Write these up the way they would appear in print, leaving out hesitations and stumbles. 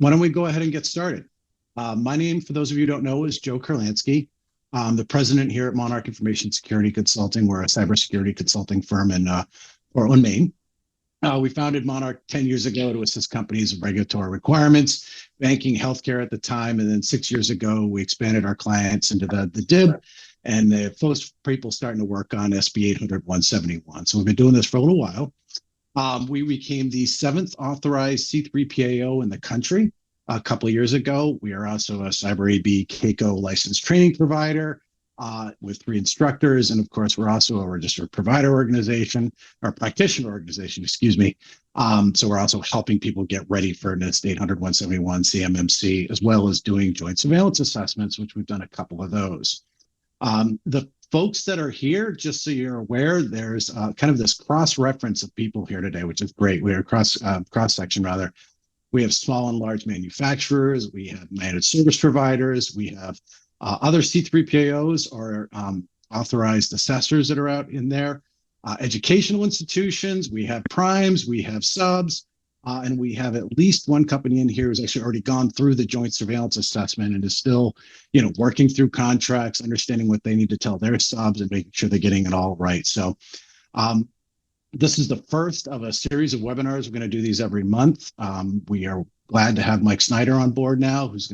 Why don't we go ahead and get started? My name, for those of you who don't know, is Joe Kurlansky. I'm the president here at Monarch Information Security Consulting. We're a cybersecurity consulting firm in Portland, Maine. We founded Monarch 10 years ago to assist companies with regulatory requirements, banking, healthcare at the time. And then 6 years ago, we expanded our clients into the DIB and the first people starting to work on SB 800-171. So we've been doing this for a little while. We became the seventh authorized C3PAO in the country a couple of years ago. We are also a CyberMD CAICO licensed training provider with 3 instructors. And of course, we're also a registered provider organization or practitioner organization, excuse me. So we're also helping people get ready for NIST 800-171 CMMC, as well as doing joint surveillance assessments, which we've done a couple of those. The folks that are here, just so you're aware, there's kind of this cross-reference of people here today, which is great. We are cross-section rather. We have small and large manufacturers. We have managed service providers. We have other C3PAOs or authorized assessors that are out in there. Educational institutions. We have primes. We have subs. And we have at least one company in here who's actually already gone through the joint surveillance assessment and is still, working through contracts, understanding what they need to tell their subs and making sure they're getting it all right. So this is the first of a series of webinars. We're going to do these every month. We are glad to have Mike Snyder on board now, who's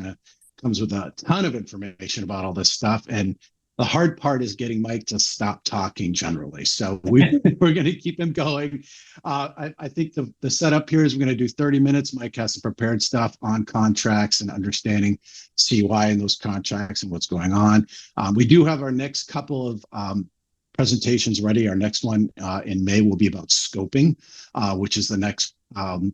comes with a ton of information about all this stuff. And the hard part is getting Mike to stop talking generally. So we're going to keep him going. I think the setup here is we're going to do 30 minutes. Mike has some prepared stuff on contracts and understanding CUI and those contracts and what's going on. We do have our next couple of presentations ready. Our next one in May will be about scoping, which is the next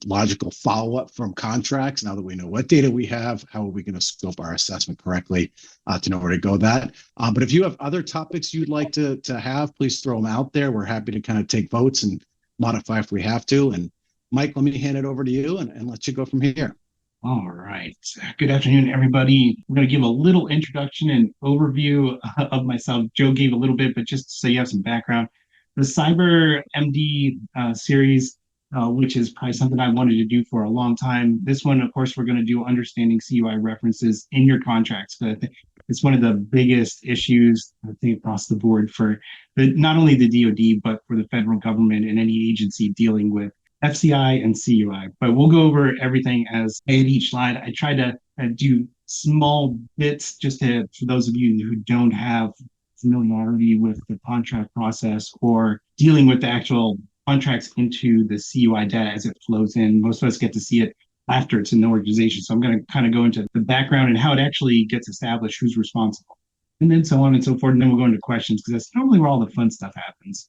logical follow-up from contracts. Now that we know what data we have, how are we going to scope our assessment correctly to know where to go that. But if you have other topics you'd like to have, please throw them out there. We're happy to kind of take votes and modify if we have to. And Mike, let me hand it over to you and let you go from here. All right. Good afternoon, everybody. We're going to give a little introduction and overview of myself. Joe gave a little bit, but just so you have some background, the CyberMD series, which is probably something I wanted to do for a long time. This one, of course, we're going to do understanding CUI references in your contracts. But I think it's one of the biggest issues, I think, across the board for not only the DoD, but for the federal government and any agency dealing with FCI and CUI. But we'll go over everything as at each slide. I try to do small bits just for those of you who don't have familiarity with the contract process or dealing with the actual contracts into the CUI data as it flows in. Most of us get to see it after it's in the organization. So I'm going to kind of go into the background and how it actually gets established, who's responsible, and then so on and so forth. And then we'll go into questions because that's normally where all the fun stuff happens.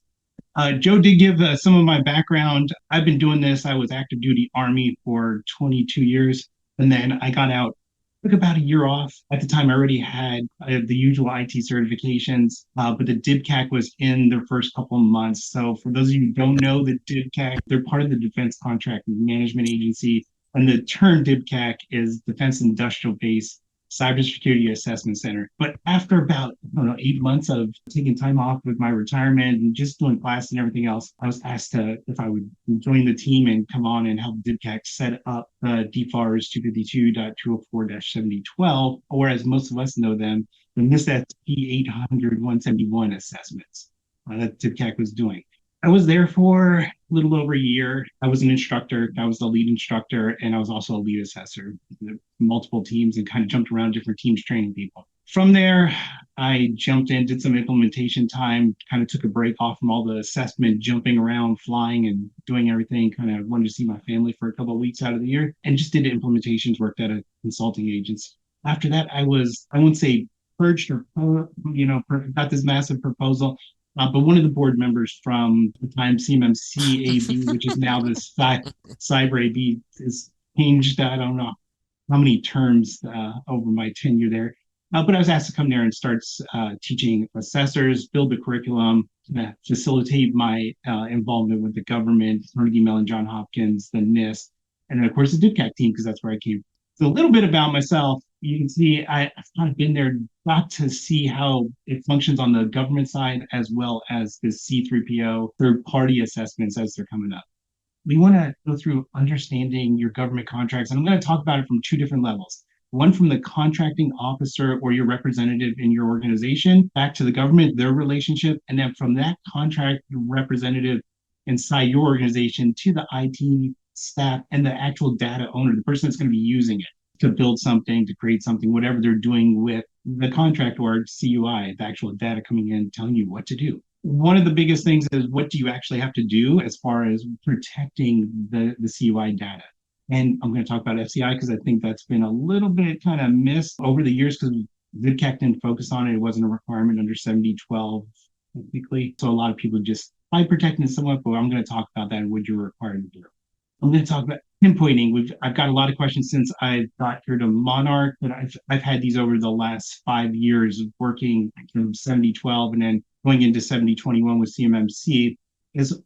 Joe did give some of my background. I've been doing this. I was active duty Army for 22 years. And then I got out, took about a year off. At the time, I already had the usual IT certifications, but the DIBCAC was in their first couple of months. So for those of you who don't know, the DIBCAC, they're part of the Defense Contract Management Agency. And the term DIBCAC is Defense Industrial Base Cybersecurity Assessment Center. But after about, 8 months of taking time off with my retirement and just doing class and everything else, I was asked if I would join the team and come on and help DIBCAC set up the DFARS 252.204-7012, or as most of us know them, the NIST 800-171 assessments that DIBCAC was doing. I was there for a little over a year. I was an instructor. I was the lead instructor, and I was also a lead assessor. Multiple teams and kind of jumped around different teams training people. From there, I jumped in, did some implementation time, kind of took a break off from all the assessment, jumping around, flying, and doing everything. Kind of wanted to see my family for a couple of weeks out of the year, and just did implementations, worked at a consulting agency. After that, I wouldn't say purged or, got this massive proposal. But one of the board members from the time CMMC which is now this CyberMD, is changed, I don't know how many terms over my tenure there. But I was asked to come there and start teaching assessors, build the curriculum, facilitate my involvement with the government, Carnegie Mellon, Johns Hopkins, the NIST, and then, of course, the DIBCAC team, because that's where I came. So a little bit about myself. You can see I've kind of been there, got to see how it functions on the government side as well as the C3PO third-party assessments as they're coming up. we want to go through understanding your government contracts. And I'm going to talk about it from two different levels. One from the contracting officer or your representative in your organization back to the government, their relationship, and then from that contract representative inside your organization to the IT staff and the actual data owner, the person that's going to be using it to build something, to create something, whatever they're doing with the contract or CUI, the actual data coming in, telling you what to do. One of the biggest things is what do you actually have to do as far as protecting the CUI data? And I'm going to talk about FCI because I think that's been a little bit kind of missed over the years because VidCAC didn't focus on it. It wasn't a requirement under 7012, technically. So a lot of people just by protecting it somewhat, but I'm going to talk about that and what you're required to do. I'm going to talk about pinpointing. I've got a lot of questions since I got here to Monarch, but I've had these over the last 5 years of working from 7012 and then going into 7021 with CMMC. Is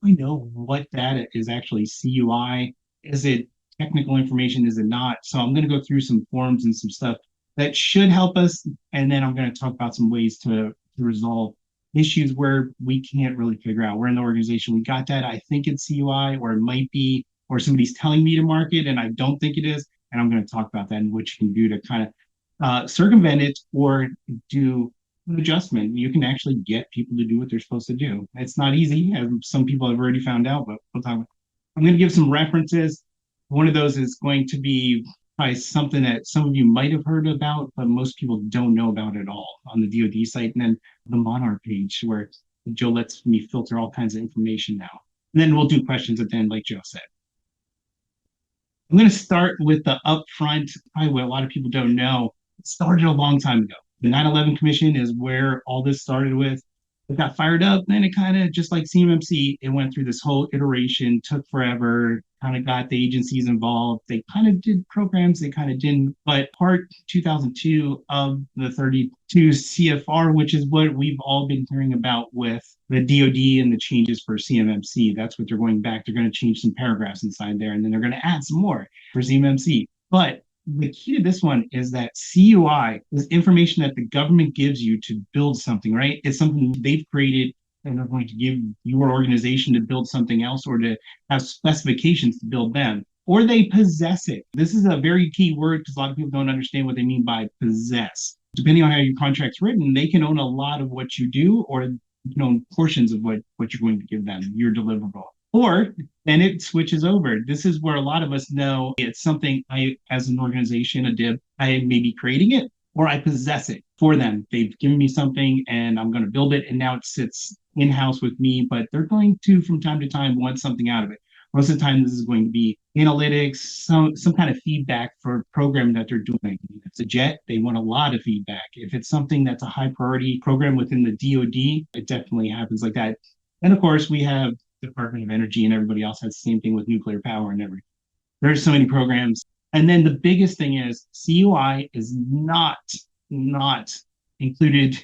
we know what data is actually CUI? Is it technical information? Is it not? So I'm going to go through some forms and some stuff that should help us, and then I'm going to talk about some ways to resolve issues where we can't really figure out. We're in the organization, we got that, I think it's CUI, or it might be, or somebody's telling me to mark it and I don't think it is. And I'm going to talk about that and what you can do to kind of circumvent it or do an adjustment. You can actually get people to do what they're supposed to do. It's not easy, as some people have already found out, but we'll talk about. I'm going to give some references. One of those is going to be probably something that some of you might have heard about, but most people don't know about at all on the DoD site. And then the Monarch page where Joe lets me filter all kinds of information now. And then we'll do questions at the end, like Joe said. I'm going to start with the upfront, probably what a lot of people don't know. It started a long time ago. The 9/11 Commission is where all this started with. It got fired up, then it kind of, just like CMMC, it went through this whole iteration, took forever, kind of got the agencies involved. They kind of did programs, they kind of didn't. But part 2002 of the 32 CFR, which is what we've all been hearing about with the DoD and the changes for CMMC, that's what they're going back. They're going to change some paragraphs inside there, and then they're going to add some more for CMMC. But the key to this one is that CUI is information that the government gives you to build something, right? It's something they've created and they're going to give your organization to build something else or to have specifications to build them, or they possess it. This is a very key word because a lot of people don't understand what they mean by possess. Depending on how your contract's written, they can own a lot of what you do or own portions of what you're going to give them, your deliverable. Or then it switches over. This is where a lot of us know it's something I, as an organization, a DIB, I may be creating it or I possess it for them. They've given me something and I'm going to build it and now it sits in-house with me, but they're going to, from time to time, want something out of it. Most of the time, this is going to be analytics, some kind of feedback for a program that they're doing. If it's a jet, they want a lot of feedback. If it's something that's a high priority program within the DoD, it definitely happens like that. And of course, we have Department of Energy and everybody else has the same thing with nuclear power and everything. There's so many programs. And then the biggest thing is CUI is not included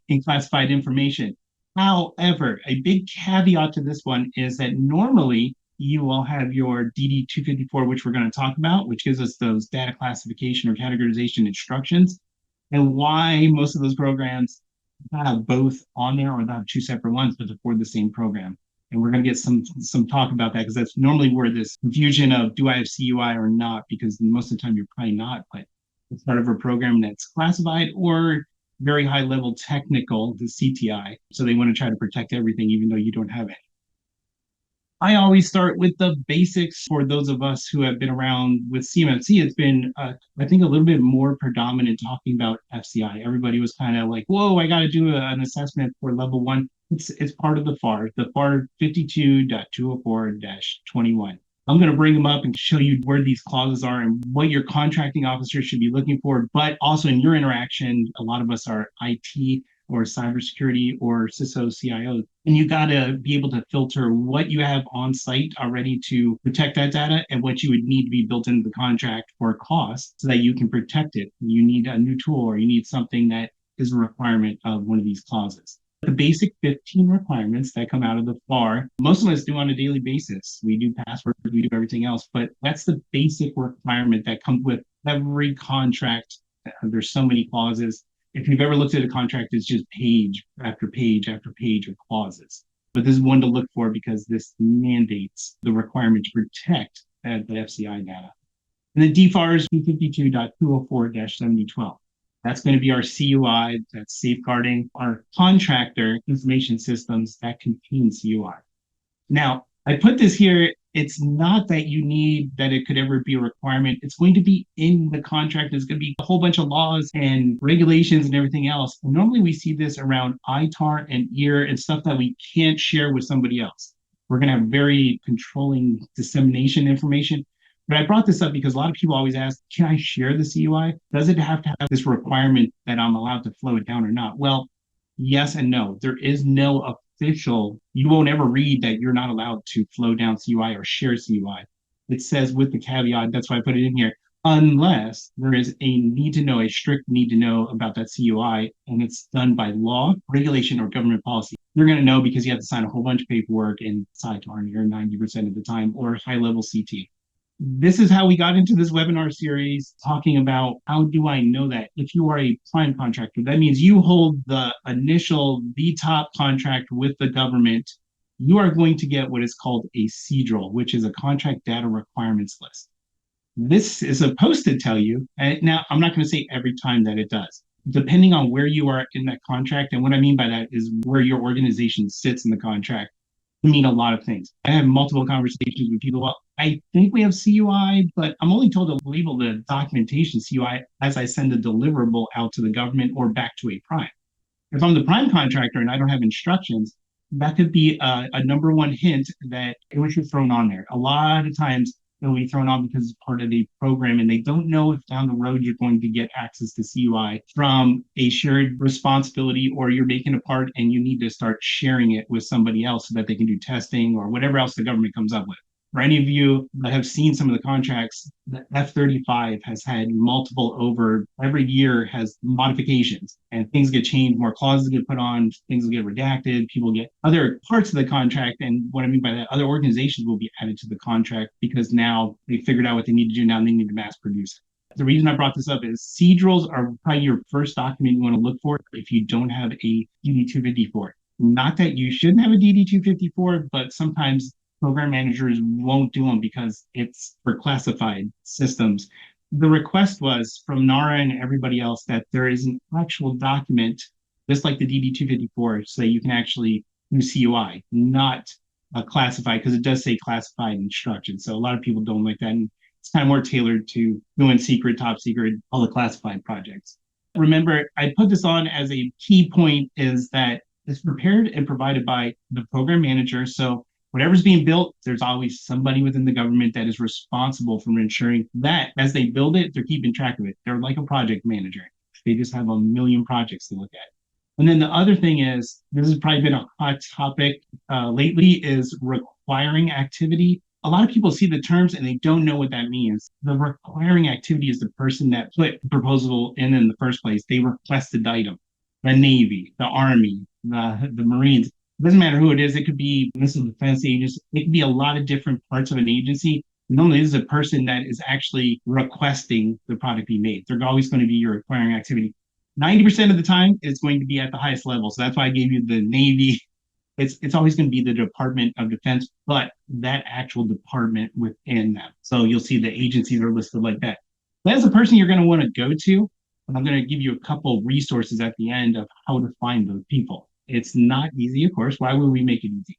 in classified information. However, a big caveat to this one is that normally you will have your DD 254, which we're going to talk about, which gives us those data classification or categorization instructions, and why most of those programs have both on there or have two separate ones, but they're for the same program. And we're going to get some talk about that because that's normally where this confusion of do I have CUI or not, because most of the time you're probably not, but it's part of a program that's classified or very high level technical, the CTI. So they want to try to protect everything, even though you don't have any. I always start with the basics for those of us who have been around with CMMC. It's been, I think, a little bit more predominant talking about FCI. Everybody was kind of like, whoa, I got to do an assessment for level one. It's part of the FAR, the FAR 52.204-21. I'm going to bring them up and show you where these clauses are and what your contracting officer should be looking for. But also in your interaction, a lot of us are IT or cybersecurity or CISO, CIO, and you got to be able to filter what you have on site already to protect that data and what you would need to be built into the contract for cost so that you can protect it. You need a new tool or you need something that is a requirement of one of these clauses. The basic 15 requirements that come out of the FAR, most of us do on a daily basis. We do passwords, we do everything else, but that's the basic requirement that comes with every contract. There's so many clauses. If you've ever looked at a contract, it's just page after page after page of clauses. But this is one to look for because this mandates the requirement to protect the FCI data. And then DFARS 252.204-7012. That's going to be our CUI that's safeguarding our contractor information systems that contain CUI. Now, I put this here. It's not that you need that it could ever be a requirement. It's going to be in the contract. There's going to be a whole bunch of laws and regulations and everything else. And normally we see this around ITAR and EAR and stuff that we can't share with somebody else. We're going to have very controlling dissemination information. But I brought this up because a lot of people always ask, can I share the CUI? Does it have to have this requirement that I'm allowed to flow it down or not? Well, yes and no. There is no official, you won't ever read that you're not allowed to flow down CUI or share CUI. It says with the caveat, that's why I put it in here, unless there is a need to know, a strict need to know about that CUI, and it's done by law, regulation, or government policy. You're going to know because you have to sign a whole bunch of paperwork in CyberMD 90% of the time, or high-level CT. This is how we got into this webinar series talking about how do I know that if you are a prime contractor, that means you hold the initial, the top contract with the government, you are going to get what is called a CDRL, which is a contract data requirements list. This is supposed to tell you, and now I'm not going to say every time that it does, depending on where you are in that contract. And what I mean by that is where your organization sits in the contract. Can mean a lot of things. I have multiple conversations with people. Well, I think we have CUI, but I'm only told to label the documentation CUI as I send the deliverable out to the government or back to a prime. If I'm the prime contractor and I don't have instructions, that could be a number one hint that it was just thrown on there. A lot of times it'll be thrown on because it's part of the program and they don't know if down the road you're going to get access to CUI from a shared responsibility or you're making a part and you need to start sharing it with somebody else so that they can do testing or whatever else the government comes up with. For any of you that have seen some of the contracts, the F-35 has had multiple over every year has modifications and things get changed, more clauses get put on, things will get redacted, people get other parts of the contract. And what I mean by that, other organizations will be added to the contract because now they figured out what they need to do. Now they need to mass produce it. The reason I brought this up is CDRLs are probably your first document you want to look for if you don't have a DD-254. Not that you shouldn't have a DD-254, but sometimes program managers won't do them because it's for classified systems. The request was from NARA and everybody else that there is an actual document, just like the DD-254, so that you can actually do CUI, not classified, because it does say classified instructions. So a lot of people don't like that. And it's kind of more tailored to doing secret, top secret, all the classified projects. Remember, I put this on as a key point is that it's prepared and provided by the program manager. So whatever's being built, there's always somebody within the government that is responsible for ensuring that as they build it, they're keeping track of it. They're like a project manager. They just have a million projects to look at. And then the other thing is, this has probably been a hot topic lately, is requiring activity. A lot of people see the terms and they don't know what that means. The requiring activity is the person that put the proposal in the first place. They requested the item. The Navy, the Army, the Marines. It doesn't matter who it is. It could be missile defense agents. It could be a lot of different parts of an agency. Normally, this is a person that is actually requesting the product be made. They're always going to be your requiring activity. 90% of the time, it's going to be at the highest level. So that's why I gave you the Navy. It's always going to be the Department of Defense, but that actual department within them. So you'll see the agencies are listed like that. That's the person you're going to want to go to. And I'm going to give you a couple resources at the end of how to find those people. It's not easy, of course. Why would we make it easy?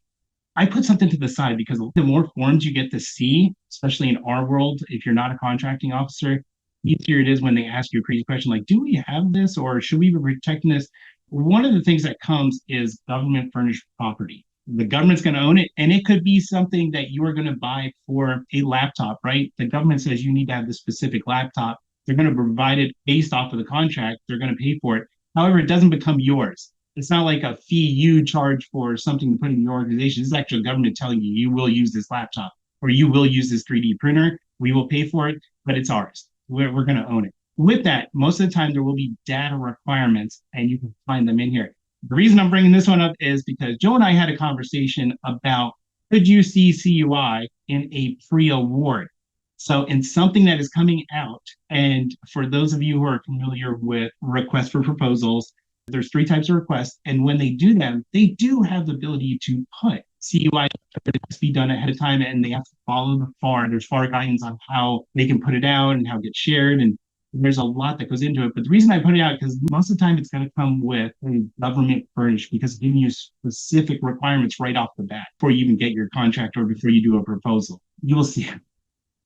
I put something to the side because the more forms you get to see, especially in our world, if you're not a contracting officer, the easier it is when they ask you a crazy question like, do we have this or should we be protecting this? One of the things that comes is government furnished property. The government's going to own it, and it could be something that you are going to buy for a laptop, right? The government says you need to have this specific laptop. They're going to provide it based off of the contract. They're going to pay for it. However, it doesn't become yours. It's not like a fee you charge for something to put in your organization. This is actually government telling you, you will use this laptop or you will use this 3D printer. We will pay for it, but it's ours. We're going to own it. With that, most of the time there will be data requirements and you can find them in here. The reason I'm bringing this one up is because Joe and I had a conversation about could you see CUI in a pre-award? So in something that is coming out, and for those of you who are familiar with requests for proposals, There's three types of requests. And when they do them, they do have the ability to put CUI to be done ahead of time, and they have to follow the FAR. There's FAR guidance on how they can put it out and how it gets shared. And there's a lot that goes into it. But the reason I put it out, because most of the time it's going to come with a government furnished, because it's giving you specific requirements right off the bat before you even get your contract or before you do a proposal. You will see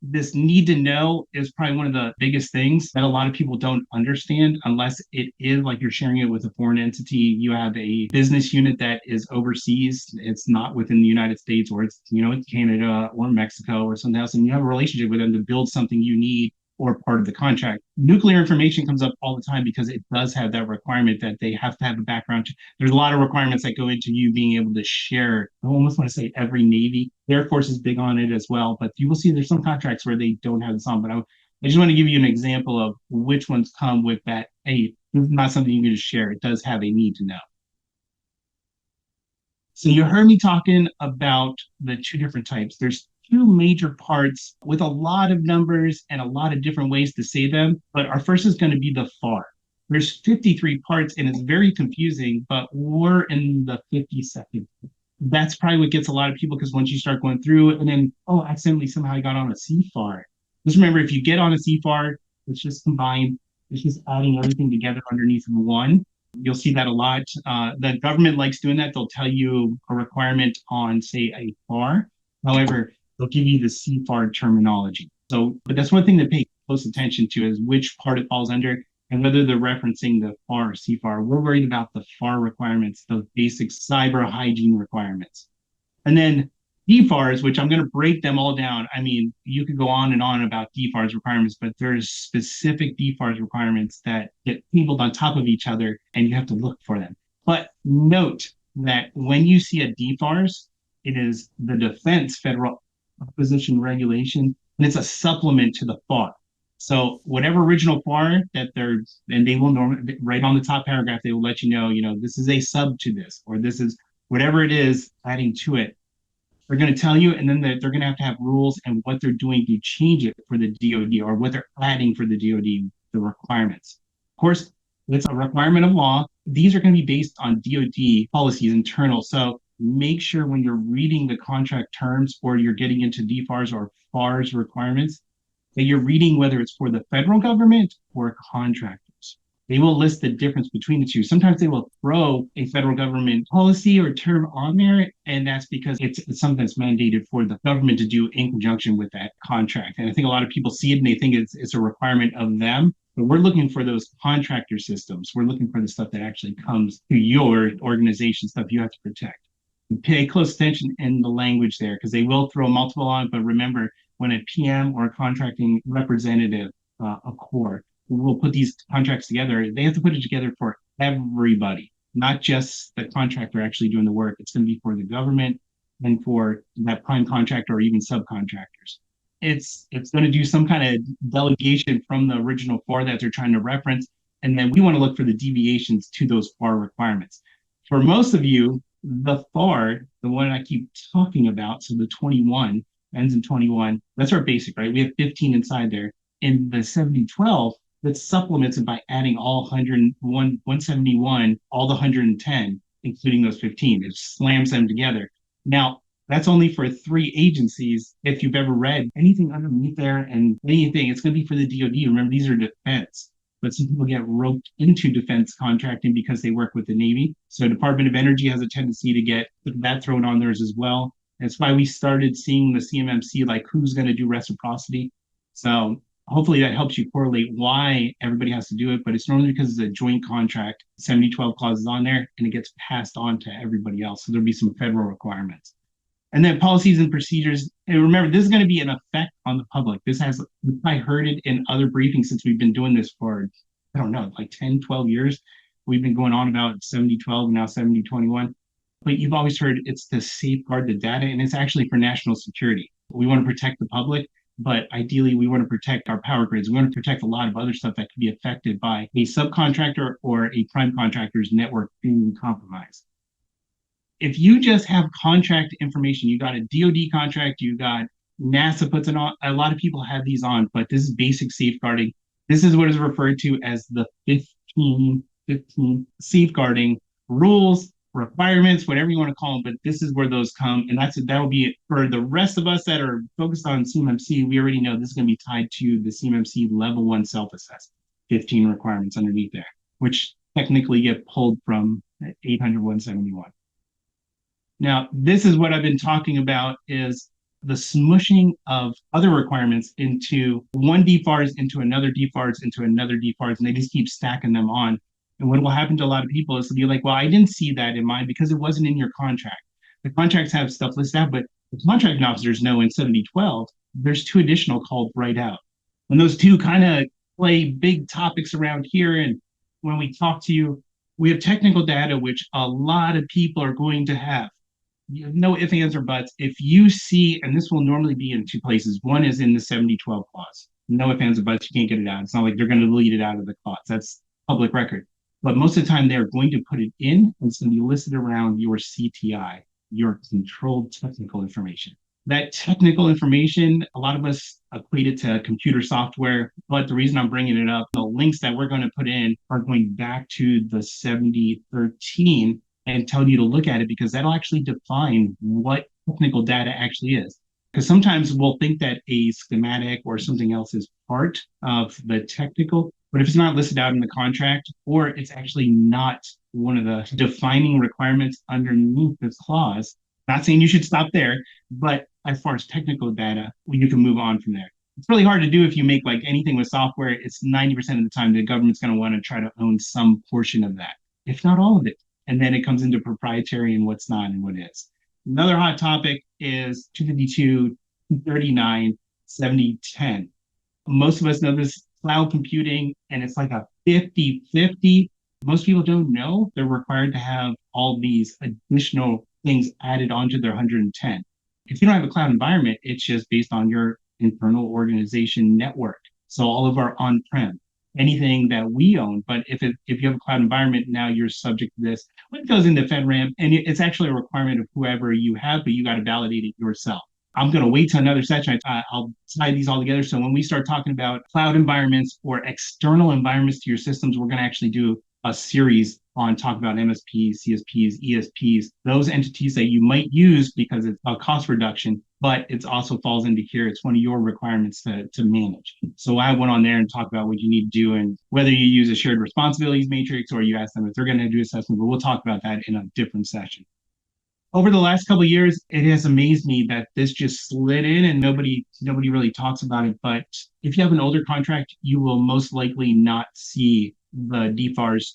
this need to know is probably one of the biggest things that a lot of people don't understand unless it is like you're sharing it with a foreign entity. You have a business unit that is overseas. It's not within the United States, or it's, it's Canada or Mexico or something else. And you have a relationship with them to build something you need or part of the contract. Nuclear information comes up all the time because it does have that requirement that they have to have a background. There's a lot of requirements that go into you being able to share. I almost want to say every Navy. The Air Force is big on it as well, but you will see there's some contracts where they don't have this on. But I just want to give you an example of which ones come with that. Hey, this is not something you can just share. It does have a need to know. So you heard me talking about the two different types. There's two major parts with a lot of numbers and a lot of different ways to say them. But our first is going to be the FAR. There's 53 parts and it's very confusing, but we're in the 52nd. That's probably what gets a lot of people, because once you start going through and then, accidentally somehow I got on a CFAR. Just remember, if you get on a CFAR, it's just combined. It's just adding everything together underneath one. You'll see that a lot. The government likes doing that. They'll tell you a requirement on, say, a FAR. However, they'll give you the CFAR terminology. So, but that's one thing to pay close attention to, is which part it falls under and whether they're referencing the FAR or CFAR. We're worried about the FAR requirements, those basic cyber hygiene requirements. And then DFARS, which I'm going to break them all down. I mean, you could go on and on about DFARS requirements, but there's specific DFARS requirements that get tabled on top of each other, and you have to look for them. But note that when you see a DFARS, it is the Defense Federal Acquisition Regulation, and it's a supplement to the FAR. So whatever original FAR that and they will normally, right on the top paragraph, they will let you know, this is a sub to this, or this is whatever it is adding to it. They're going to tell you, and then they're going to have rules and what they're doing to change it for the DoD, or what they're adding for the DoD, the requirements. Of course, it's a requirement of law. These are going to be based on DoD policies internal. So make sure when you're reading the contract terms, or you're getting into DFARS or FARS requirements, that you're reading whether it's for the federal government or contractors. They will list the difference between the two. Sometimes they will throw a federal government policy or term on there, and that's because it's something that's mandated for the government to do in conjunction with that contract. And I think a lot of people see it and they think it's a requirement of them, but we're looking for those contractor systems. We're looking for the stuff that actually comes to your organization, stuff you have to protect. Pay close attention in the language there, because they will throw multiple on, but remember, when a PM or a contracting representative, a core, will put these contracts together, they have to put it together for everybody, not just the contractor actually doing the work. It's going to be for the government and for that prime contractor or even subcontractors. It's going to do some kind of delegation from the original FAR that they're trying to reference, and then we want to look for the deviations to those FAR requirements. For most of you, the FAR, the one I keep talking about, so the 21, ends in 21, that's our basic, right? We have 15 inside there. In the 7012, that's supplemented by adding all 171, all the 110, including those 15. It slams them together. Now, that's only for 3 agencies. If you've ever read anything underneath there and anything, it's going to be for the DoD. Remember, these are defense. But some people get roped into defense contracting because they work with the Navy. So Department of Energy has a tendency to get that thrown on theirs as well. That's why we started seeing the CMMC, like who's going to do reciprocity. So hopefully that helps you correlate why everybody has to do it. But it's normally because it's a joint contract, 7012 clauses on there, and it gets passed on to everybody else. So there'll be some federal requirements. And then policies and procedures. And remember, this is going to be an effect on the public. I heard it in other briefings since we've been doing this for, I don't know, like 10, 12 years. We've been going on about 7012 and now 7021. But you've always heard it's to safeguard the data, and it's actually for national security. We want to protect the public, but ideally we want to protect our power grids. We want to protect a lot of other stuff that could be affected by a subcontractor or a prime contractor's network being compromised. If you just have contract information, you got a DoD contract, you got NASA puts it on, a lot of people have these on, but this is basic safeguarding. This is what is referred to as the 15 15 safeguarding rules, requirements, whatever you want to call them, but this is where those come. And that will be it. For the rest of us that are focused on CMMC, we already know this is going to be tied to the CMMC level 1 self-assessment, 15 requirements underneath there, which technically get pulled from 800-171. Now, this is what I've been talking about, is the smushing of other requirements into one DFARS, into another DFARS, into another DFARS, and they just keep stacking them on. And what will happen to a lot of people is to be like, well, I didn't see that in mine because it wasn't in your contract. The contracts have stuff listed out, but the contracting officers know in 7012, there's 2 additional called right out. And those 2 kind of play big topics around here. And when we talk to you, we have technical data, which a lot of people are going to have. You have no ifs, ands, or buts. If you see, and this will normally be in 2 places. One is in the 7012 clause. No ifs, ands, or buts. You can't get it out. It's not like they're going to delete it out of the clause. That's public record. But most of the time, they're going to put it in, and it's going to be listed around your CTI, your controlled technical information. That technical information, a lot of us equate it to computer software, but the reason I'm bringing it up, the links that we're going to put in are going back to the 7013 and tell you to look at it, because that'll actually define what technical data actually is. Because sometimes we'll think that a schematic or something else is part of the technical, but if it's not listed out in the contract, or it's actually not one of the defining requirements underneath this clause, not saying you should stop there, but as far as technical data, you can move on from there. It's really hard to do if you make like anything with software. It's 90% of the time the government's going to want to try to own some portion of that, if not all of it. And then it comes into proprietary and what's not and what is. Another hot topic is 252, 239, 7010. Most of us know this cloud computing, and it's like a 50-50. Most people don't know they're required to have all these additional things added onto their 110. If you don't have a cloud environment, it's just based on your internal organization network. So all of our on-prem, anything that we own, but if you have a cloud environment, now you're subject to this. When it goes into FedRAMP, and it's actually a requirement of whoever you have, but you got to validate it yourself. I'm going to wait till another session. I'll tie these all together. So when we start talking about cloud environments or external environments to your systems, we're going to actually do a series on talking about MSPs, CSPs, ESPs, those entities that you might use because it's a cost reduction, but it also falls into here. It's one of your requirements to manage. So I went on there and talked about what you need to do, and whether you use a shared responsibilities matrix or you ask them if they're going to do assessment, but we'll talk about that in a different session. Over the last couple of years, it has amazed me that this just slid in and nobody really talks about it. But if you have an older contract, you will most likely not see the DFARS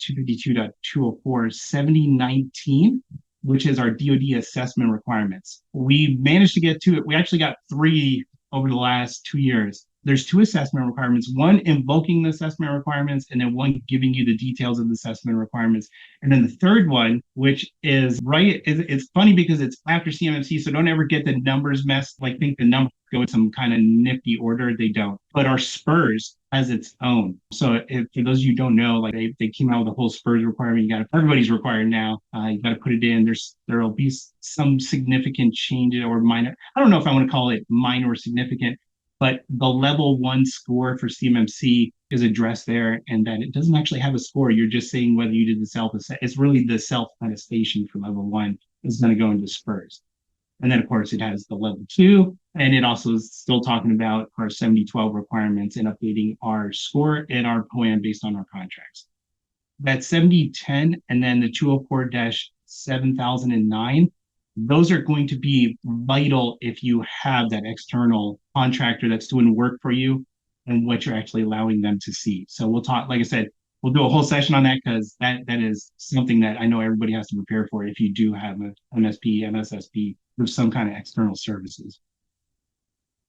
252.204 7019, which is our DoD assessment requirements. We managed to get to it. We actually got 3 over the last 2 years. There's 2 assessment requirements, one invoking the assessment requirements, and then one giving you the details of the assessment requirements. And then the third one, which is right, it's funny because it's after CMMC, so don't ever get the numbers messed, like think the numbers go in some kind of nifty order. They don't. But our SPURS has its own. So for those of you who don't know, like they came out with a whole SPURS requirement. Everybody's required now. You got to put it in. There'll be some significant changes or minor. I don't know if I want to call it minor or significant, but the level 1 score for CMMC is addressed there, and that it doesn't actually have a score. You're just saying whether you did the self-assessment. It's really the self-attestation for level 1 is going to go into SPURS. And then, of course, it has the level 2, and it also is still talking about our 7012 requirements and updating our score and our POAM based on our contracts. That 7010 and then the 204-7009, those are going to be vital if you have that external contractor that's doing work for you and what you're actually allowing them to see. So we'll talk, like I said, we'll do a whole session on that because that is something that I know everybody has to prepare for if you do have an MSP, MSSP, with some kind of external services.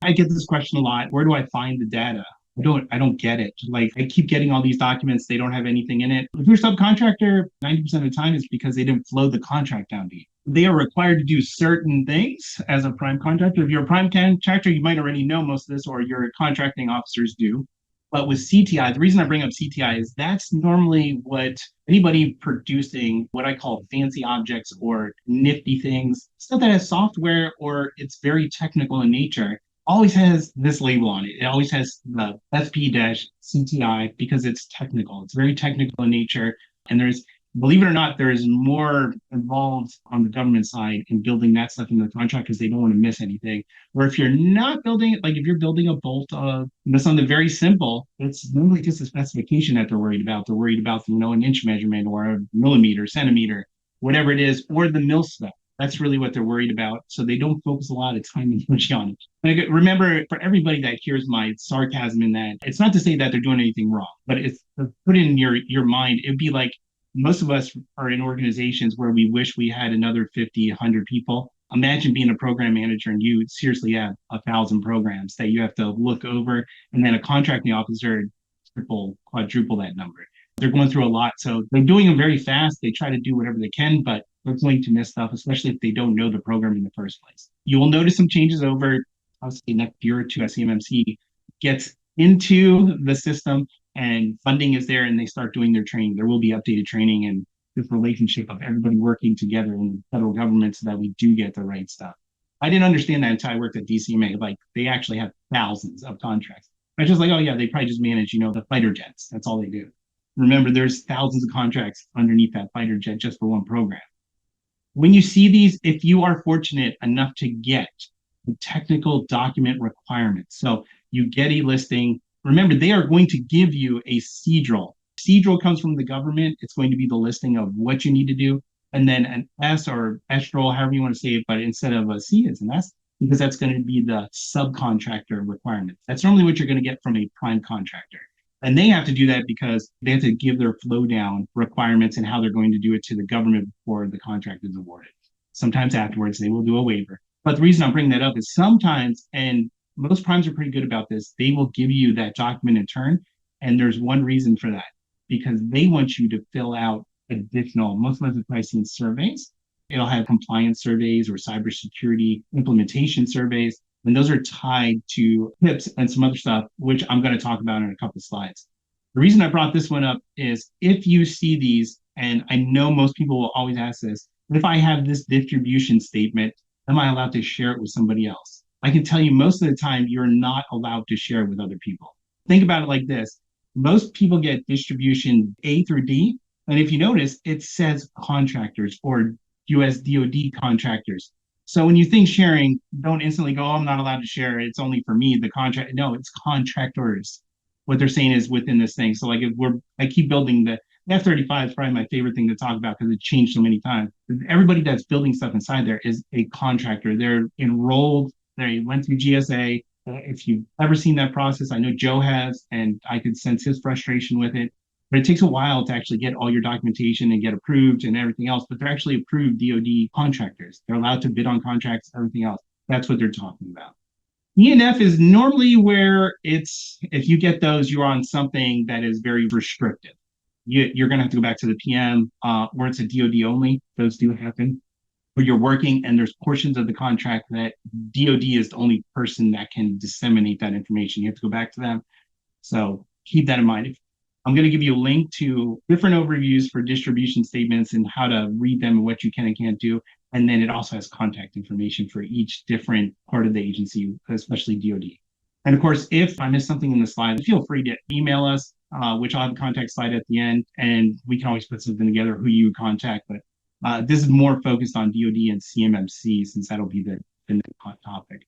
I get this question a lot. Where do I find the data? I don't get it. Like I keep getting all these documents. They don't have anything in it. If you're a subcontractor, 90% of the time it's because they didn't flow the contract down to you. They are required to do certain things as a prime contractor. If you're a prime contractor, you might already know most of this, or your contracting officers do. But with CTI, the reason I bring up CTI is that's normally what anybody producing what I call fancy objects or nifty things, stuff that has software or it's very technical in nature, always has this label on it. It always has the SP-CTI because it's technical. It's very technical in nature. And believe it or not, there is more involved on the government side in building that stuff into the contract because they don't want to miss anything. Or if you're not building it, like if you're building a bolt, something very simple, it's normally just a specification that they're worried about. They're worried about, an inch measurement or a millimeter, centimeter, whatever it is, or the mil spec. That's really what they're worried about. So they don't focus a lot of time and energy on it. And remember, for everybody that hears my sarcasm in that, it's not to say that they're doing anything wrong, but it's to put in your mind. It'd be like most of us are in organizations where we wish we had another 50, 100 people. Imagine being a program manager and you seriously have 1,000 programs that you have to look over, and then a contracting officer triple, quadruple that number. They're going through a lot. So they're doing them very fast. They try to do whatever they can, but they're going to miss stuff, especially if they don't know the program in the first place. You will notice some changes over, I'll say, next year or two as CMMC gets into the system and funding is there and they start doing their training. There will be updated training and this relationship of everybody working together in the federal government so that we do get the right stuff. I didn't understand that until I worked at DCMA. Like, they actually have thousands of contracts. I was just like, oh yeah, they probably just manage, the fighter jets. That's all they do. Remember, there's thousands of contracts underneath that fighter jet just for one program. When you see these, if you are fortunate enough to get the technical document requirements, so you get a listing, remember, they are going to give you a CDRL. CDRL comes from the government. It's going to be the listing of what you need to do. And then an S or SDRL, however you want to say it, but instead of a C, it's an S, because that's going to be the subcontractor requirements. That's normally what you're going to get from a prime contractor. And they have to do that because they have to give their flow down requirements and how they're going to do it to the government before the contract is awarded. Sometimes afterwards, they will do a waiver. But the reason I'm bringing that up is sometimes, and most primes are pretty good about this, they will give you that document in turn. And there's one reason for that, because they want you to fill out additional, most of the pricing surveys. It'll have compliance surveys or cybersecurity implementation surveys. And those are tied to tips and some other stuff, which I'm going to talk about in a couple of slides. The reason I brought this one up is if you see these, and I know most people will always ask this, if I have this distribution statement, am I allowed to share it with somebody else? I can tell you most of the time, you're not allowed to share it with other people. Think about it like this. Most people get distribution A through D. And if you notice, it says contractors or US DoD contractors. So when you think sharing, don't instantly go, oh, I'm not allowed to share. It's only for me, the contract. No, it's contractors. What they're saying is within this thing. So like I keep building the F-35 is probably my favorite thing to talk about because it changed so many times. Everybody that's building stuff inside there is a contractor. They're enrolled. They went through GSA. If you've ever seen that process, I know Joe has, and I could sense his frustration with it. But it takes a while to actually get all your documentation and get approved and everything else. But they're actually approved DoD contractors. They're allowed to bid on contracts, everything else. That's what they're talking about. E&F is normally where it's, if you get those, you're on something that is very restrictive. You're going to have to go back to the PM, where it's a DoD only. Those do happen. Where you're working and there's portions of the contract that DoD is the only person that can disseminate that information. You have to go back to them. So keep that in mind. I'm going to give you a link to different overviews for distribution statements and how to read them and what you can and can't do. And then it also has contact information for each different part of the agency, especially DoD. And of course, if I missed something in the slide, feel free to email us, which I'll have a contact slide at the end, and we can always put something together who you contact. But this is more focused on DoD and CMMC, since that'll be the hot topic.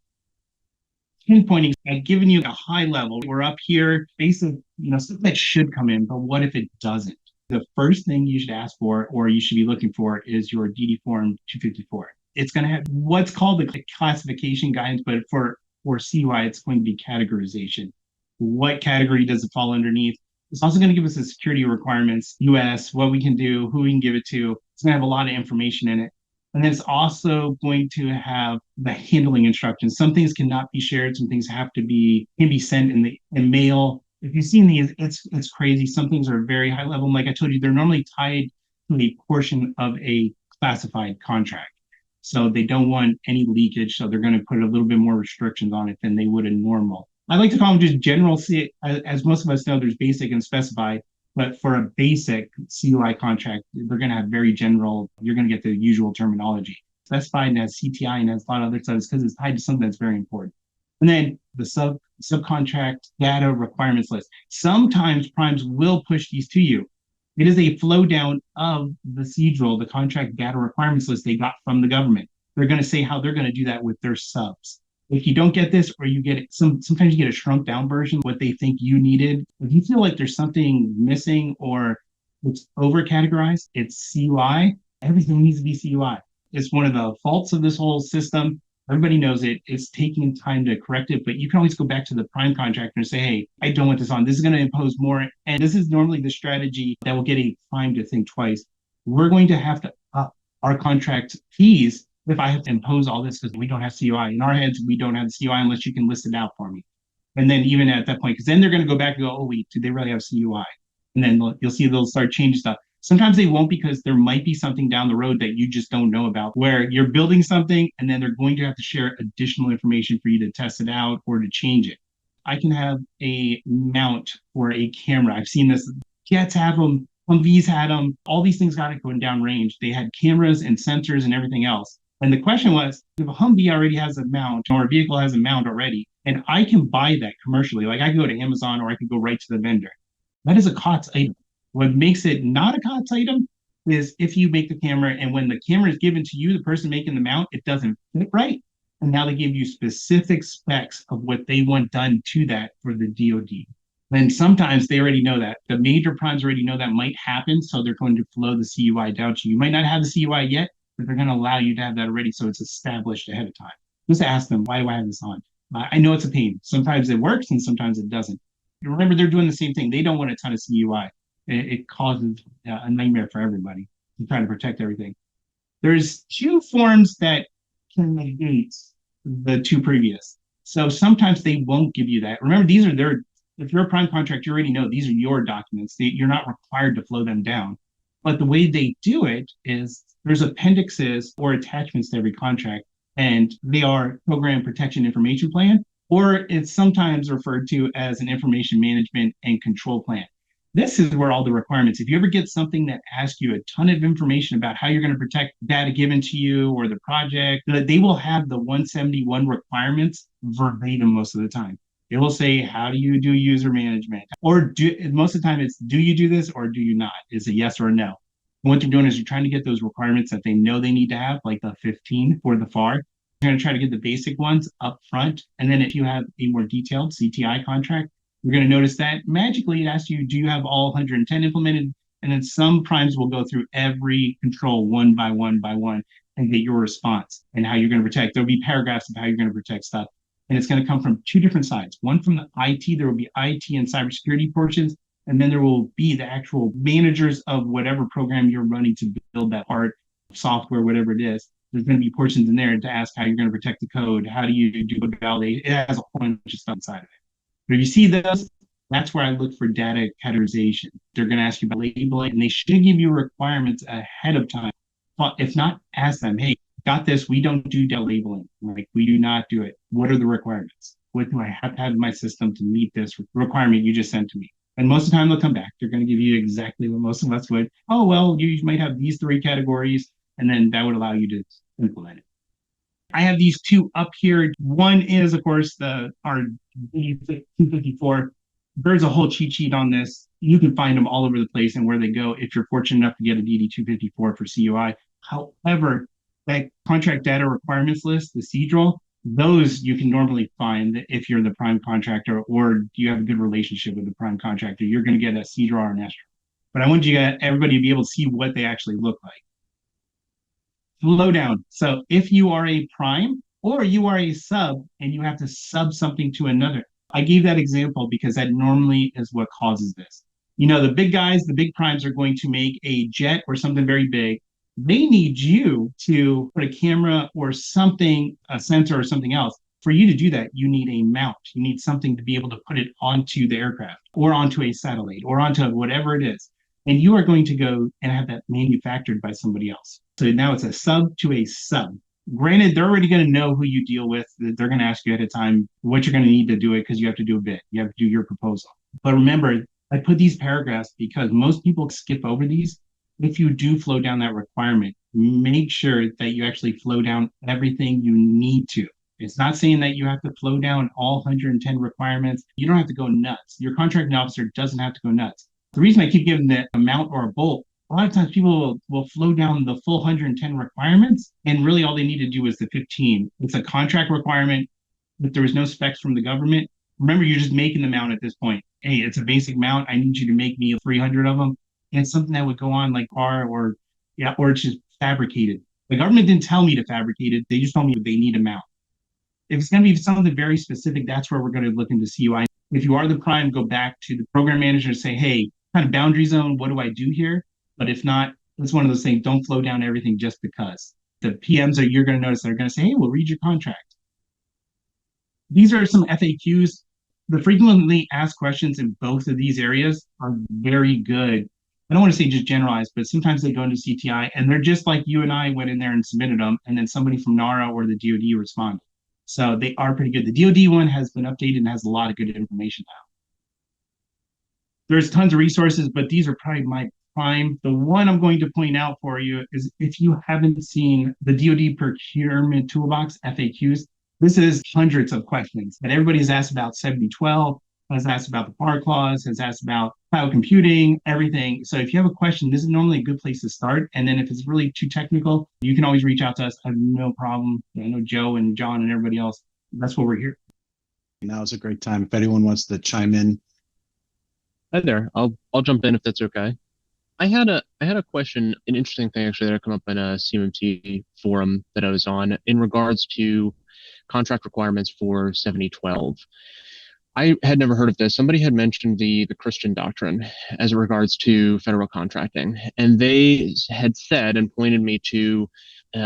Pinpointing, I've given you a high level. We're up here, basic, stuff that should come in, but what if it doesn't? The first thing you should ask for, or you should be looking for, is your DD Form 254. It's going to have what's called the classification guidance, but for CUI, it's going to be categorization. What category does it fall underneath? It's also going to give us the security requirements, US, what we can do, who we can give it to. It's going to have a lot of information in it. And then it's also going to have the handling instructions. Some things cannot be shared. Some things can be sent in mail. If you've seen these, it's crazy. Some things are very high level. And like I told you, they're normally tied to a portion of a classified contract. So they don't want any leakage. So they're going to put a little bit more restrictions on it than they would in normal. I like to call them just general. As most of us know, there's basic and specified. But for a basic CUI contract, they're going to have very general, you're going to get the usual terminology. Specified and has CTI and has a lot of other stuff because it's tied to something that's very important. And then the subcontract data requirements list. Sometimes primes will push these to you. It is a flow down of the CDRL, the contract data requirements list they got from the government. They're going to say how they're going to do that with their subs. If you don't get this, or you get it, sometimes you get a shrunk down version, what they think you needed. If you feel like there's something missing or it's over categorized, it's CUI. Everything needs to be CUI. It's one of the faults of this whole system. Everybody knows it. It's taking time to correct it, but you can always go back to the prime contractor and say, hey, I don't want this on. This is going to impose more. And this is normally the strategy that will get a prime to think twice. We're going to have to up our contract fees if I have to impose all this because we don't have CUI. In our heads, we don't have the CUI unless you can list it out for me. And then even at that point, because then they're going to go back and go, oh, wait, do they really have CUI? And then you'll see they'll start changing stuff. Sometimes they won't because there might be something down the road that you just don't know about where you're building something and then they're going to have to share additional information for you to test it out or to change it. I can have a mount for a camera. I've seen this. Jets have them. Humvees had them. All these things got it going down range. They had cameras and sensors and everything else. And the question was, if a Humvee already has a mount or a vehicle has a mount already, and I can buy that commercially, like I can go to Amazon or I can go right to the vendor. That is a COTS item. What makes it not a COTS item is if you make the camera and when the camera is given to you, the person making the mount, it doesn't fit right. And now they give you specific specs of what they want done to that for the DoD. Then sometimes they already know that. The major primes already know that might happen, so they're going to flow the CUI down to you. You might not have the CUI yet, but they're going to allow you to have that already so it's established ahead of time. Just ask them, why do I have this on? I know it's a pain. Sometimes it works and sometimes it doesn't. Remember, they're doing the same thing. They don't want a ton of CUI. It causes a nightmare for everybody to try to protect everything. There's two forms that can negate the two previous. So sometimes they won't give you that. Remember, these are their, if you're a prime contract, you already know these are your documents. You're not required to flow them down. But the way they do it is there's appendixes or attachments to every contract, and they are program protection information plan, or it's sometimes referred to as an information management and control plan. This is where all the requirements, if you ever get something that asks you a ton of information about how you're going to protect data given to you or the project, they will have the 171 requirements verbatim most of the time. It will say, how do you do user management? Or most of the time it's, do you do this or do you not? Is a yes or a no. And what they're doing is you're trying to get those requirements that they know they need to have, like the 15 for the FAR. You're going to try to get the basic ones up front. And then if you have a more detailed CTI contract, you're going to notice that magically it asks you, do you have all 110 implemented? And then some primes will go through every control one by one and get your response and how you're going to protect. There'll be paragraphs of how you're going to protect stuff. And it's going to come from two different sides. One from the IT, there will be IT and cybersecurity portions. And then there will be the actual managers of whatever program you're running to build that part, software, whatever it is. There's going to be portions in there to ask how you're going to protect the code. How do you do code validate? It has a whole bunch of stuff inside of it. But if you see those, that's where I look for data categorization. They're going to ask you about labeling, and they should give you requirements ahead of time. But if not, ask them, hey, got this. We don't do data labeling. Like, we do not do it. What are the requirements? What do I have to have in my system to meet this requirement you just sent to me? And most of the time they'll come back. They're going to give you exactly what most of us would. Oh, well, you might have these three categories, and then that would allow you to implement it. I have these two up here. One is, of course, our DD254. There's a whole cheat sheet on this. You can find them all over the place and where they go if you're fortunate enough to get a DD254 for CUI. However, that contract data requirements list, the CDRL, those you can normally find if you're the prime contractor or you have a good relationship with the prime contractor. You're going to get a CDRL or an ESTRA. But I want everybody to be able to see what they actually look like. Flow down. So if you are a prime or you are a sub and you have to sub something to another, I gave that example because that normally is what causes this. You know, the big guys, the big primes are going to make a jet or something very big. They need you to put a camera or something, a sensor or something else. For you to do that, you need a mount. You need something to be able to put it onto the aircraft or onto a satellite or onto whatever it is. And you are going to go and have that manufactured by somebody else. So now it's a sub to a sub. Granted, they're already going to know who you deal with. They're going to ask you ahead of time what you're going to need to do it because you have to do a bid. You have to do your proposal. But remember, I put these paragraphs because most people skip over these. If you do flow down that requirement, make sure that you actually flow down everything you need to. It's not saying that you have to flow down all 110 requirements. You don't have to go nuts. Your contracting officer doesn't have to go nuts. The reason I keep giving the amount or a bulk, a lot of times people will flow down the full 110 requirements, and really all they need to do is the 15. It's a contract requirement, but there was no specs from the government. Remember, you're just making the mount at this point. Hey, it's a basic mount. I need you to make me 300 of them. And it's something that would go on like R or, yeah, or it's just fabricated. The government didn't tell me to fabricate it. They just told me they need a mount. If it's going to be something very specific, that's where we're going to look into CUI. If you are the prime, go back to the program manager and say, hey, kind of boundary zone, what do I do here? But if not, it's one of those things, don't flow down everything just because. The PMs that you're going to notice are going to say, hey, we'll read your contract. These are some FAQs. The frequently asked questions in both of these areas are very good. I don't want to say just generalized, but sometimes they go into CTI and they're just like you and I went in there and submitted them, and then somebody from NARA or the DoD responded. So they are pretty good. The DoD one has been updated and has a lot of good information now. There's tons of resources, but these are probably my prime. The one I'm going to point out for you is if you haven't seen the DoD Procurement Toolbox FAQs, this is hundreds of questions that everybody's asked about 7012, has asked about the FAR clause, has asked about cloud computing, everything. So if you have a question, this is normally a good place to start. And then if it's really too technical, you can always reach out to us. I have no problem. I know Joe and John and everybody else. That's what we're here. Now is a great time if anyone wants to chime in. Hi there. I'll jump in if that's okay. I had a question, an interesting thing actually that had come up in a CMMT forum that I was on in regards to contract requirements for 7012. I had never heard of this. Somebody had mentioned the Christian doctrine as it regards to federal contracting, and they had said and pointed me to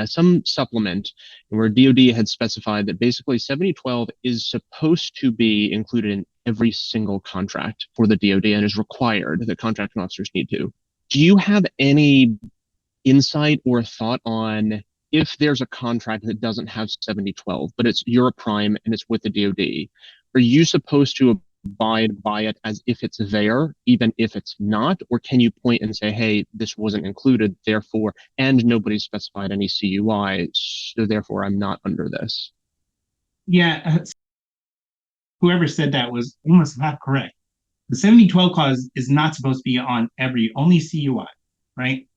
some supplement where DoD had specified that basically 7012 is supposed to be included in every single contract for the DoD and is required that contracting officers need to. Do you have any insight or thought on if there's a contract that doesn't have 7012, but you're a prime and it's with the DoD, are you supposed to abide by it as if it's there, even if it's not? Or can you point and say, hey, this wasn't included, therefore, and nobody's specified any CUI, so therefore I'm not under this? Yeah, whoever said that was almost not correct. The 7012 clause is not supposed to be on only CUI, right?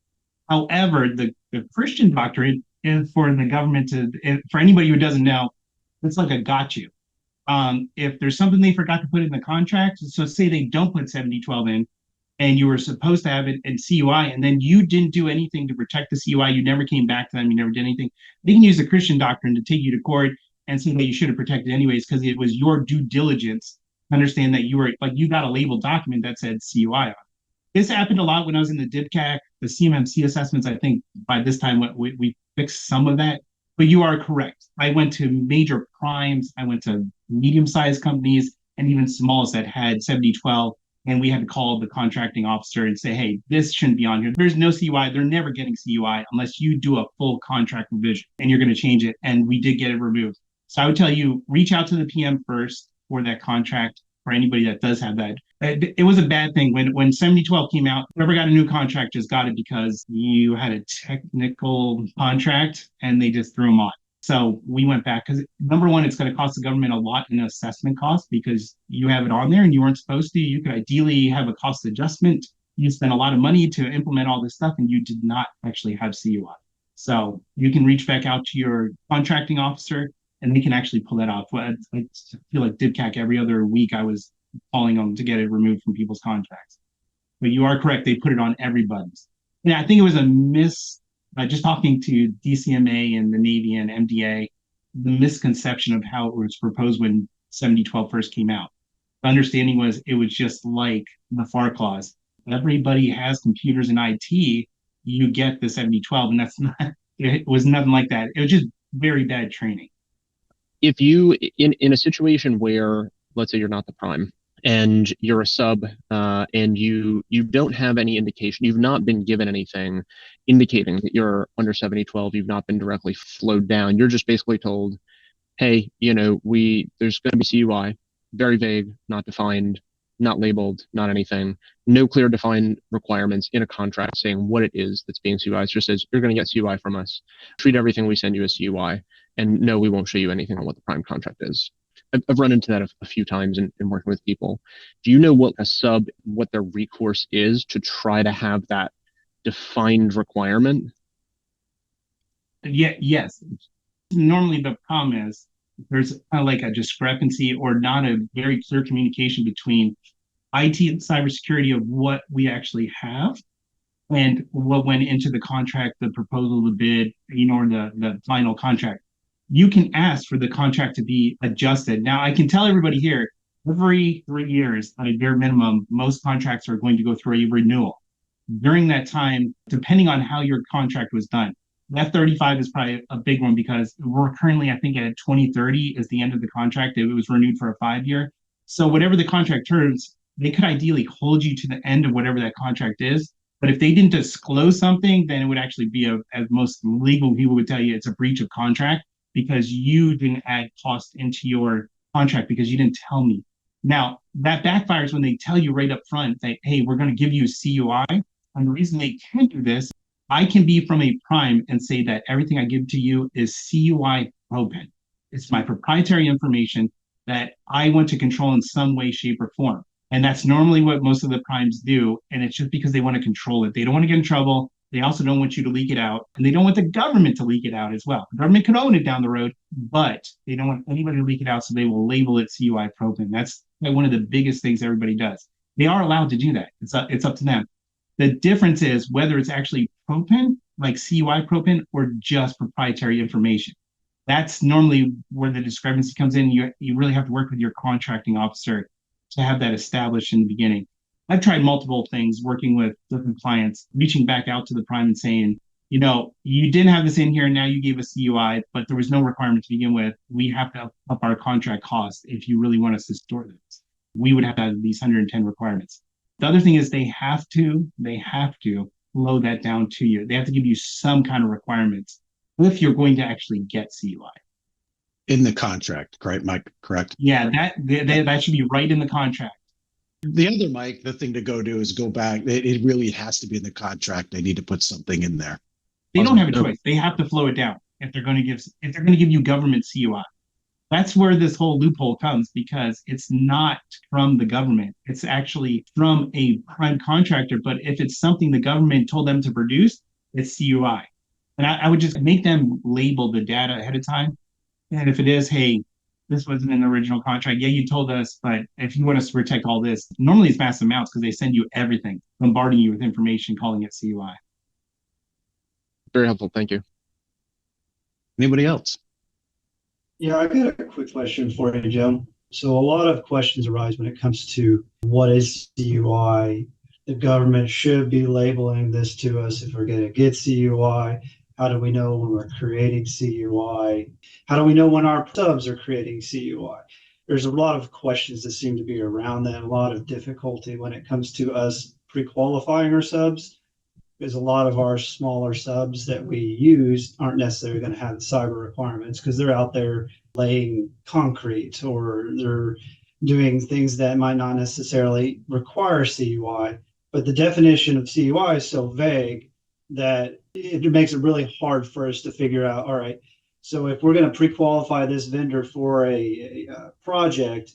However, the Christian doctrine is for the government for anybody who doesn't know, it's like a got you. If there's something they forgot to put in the contract, so say they don't put 7012 in, and you were supposed to have it in CUI, and then you didn't do anything to protect the CUI, you never came back to them, you never did anything, they can use the Christian doctrine to take you to court and say that you should have protected anyways, because it was your due diligence to understand that you got a labeled document that said CUI on it. This happened a lot when I was in the DIPCAC, the CMMC assessments. I think by this time we fixed some of that. But you are correct. I went to major primes, I went to medium-sized companies, and even smalls that had 7012, and we had to call the contracting officer and say, hey, this shouldn't be on here. There's no CUI. They're never getting CUI unless you do a full contract revision, and you're going to change it. And we did get it removed. So I would tell you, reach out to the PM first for that contract for anybody that does have that. It was a bad thing when 7012 came out. Whoever got a new contract just got it because you had a technical contract and they just threw them on. So we went back because number one, it's going to cost the government a lot in assessment costs because you have it on there and you weren't supposed to. You could ideally have a cost adjustment. You spent a lot of money to implement all this stuff and you did not actually have CUI. So you can reach back out to your contracting officer and they can actually pull that off. I feel like DIPCAC every other week I was calling them to get it removed from people's contracts. But you are correct, they put it on everybody's. And I think it was a just talking to DCMA and the Navy and MDA, the misconception of how it was proposed when 7012 first came out. The understanding was it was just like the FAR clause. Everybody has computers in IT, you get the 7012, and that's not, it was nothing like that. It was just very bad training. If you, in a situation where, let's say you're not the prime, and you're a sub, and you don't have any indication, you've not been given anything indicating that you're under 7012, you've not been directly flowed down, you're just basically told, hey, there's going to be CUI, very vague, not defined, not labeled, not anything, no clear defined requirements in a contract saying what it is that's being CUI. It just says, you're going to get CUI from us, treat everything we send you as CUI, and no, we won't show you anything on what the prime contract is. I've run into that a few times in working with people. Do you know what a sub, what their recourse is to try to have that defined requirement? Yeah, yes. Normally the problem is there's kind of like a discrepancy or not a very clear communication between IT and cybersecurity of what we actually have and what went into the contract, the proposal, the bid, or the final contract. You can ask for the contract to be adjusted. Now, I can tell everybody here, every 3 years, at a bare minimum, most contracts are going to go through a renewal. During that time, depending on how your contract was done, F-35 is probably a big one because we're currently, I think, at 2030 is the end of the contract. It was renewed for a 5 year. So whatever the contract terms, they could ideally hold you to the end of whatever that contract is. But if they didn't disclose something, then it would actually be as most legal people would tell you, it's a breach of contract because you didn't add cost into your contract because you didn't tell me. Now, that backfires when they tell you right up front that, hey, we're going to give you a CUI. And the reason they can't do this, I can be from a prime and say that everything I give to you is CUI open. It's my proprietary information that I want to control in some way, shape, or form. And that's normally what most of the primes do. And it's just because they want to control it. They don't want to get in trouble. They also don't want you to leak it out. And they don't want the government to leak it out as well. The government could own it down the road, but they don't want anybody to leak it out. So they will label it CUI open. That's like one of the biggest things everybody does. They are allowed to do that. It's up to them. The difference is whether it's actually propane, like CUI propane, or just proprietary information. That's normally where the discrepancy comes in. You really have to work with your contracting officer to have that established in the beginning. I've tried multiple things working with different clients, reaching back out to the prime and saying, you didn't have this in here, now you gave us CUI, but there was no requirement to begin with. We have to up our contract cost if you really want us to store this. We would have to have these 110 requirements. The other thing is they have to load that down to you. They have to give you some kind of requirements if you're going to actually get CUI. In the contract, correct, Mike? Correct. Yeah, that should be right in the contract. The other, Mike, the thing to go do is go back. It really has to be in the contract. They need to put something in there. They don't have a choice. They have to flow it down if they're going to give you government CUI. That's where this whole loophole comes because it's not from the government. It's actually from a prime contractor. But if it's something the government told them to produce, it's CUI. And I would just make them label the data ahead of time. And if it is, hey, this wasn't in the original contract. Yeah, you told us, but if you want us to protect all this, normally it's massive amounts because they send you everything, bombarding you with information, calling it CUI. Very helpful. Thank you. Anybody else? Yeah, I got a quick question for you, Joe. So a lot of questions arise when it comes to what is CUI. The government should be labeling this to us if we're going to get CUI. How do we know when we're creating CUI? How do we know when our subs are creating CUI? There's a lot of questions that seem to be around that, a lot of difficulty when it comes to us pre-qualifying our subs, because a lot of our smaller subs that we use aren't necessarily going to have the cyber requirements because they're out there laying concrete or they're doing things that might not necessarily require CUI. But the definition of CUI is so vague that it makes it really hard for us to figure out, all right, so if we're going to pre-qualify this vendor for a project,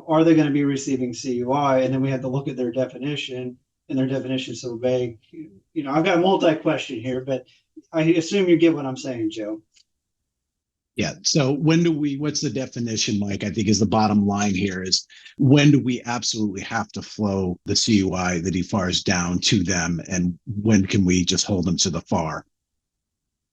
are they going to be receiving CUI? And then we have to look at their definition, and their definition is so vague. I've got a multi-question here, but I assume you get what I'm saying, Joe. Yeah. So what's the definition, Mike? I think is the bottom line here is when do we absolutely have to flow the CUI, the DFARS down to them, and when can we just hold them to the FAR?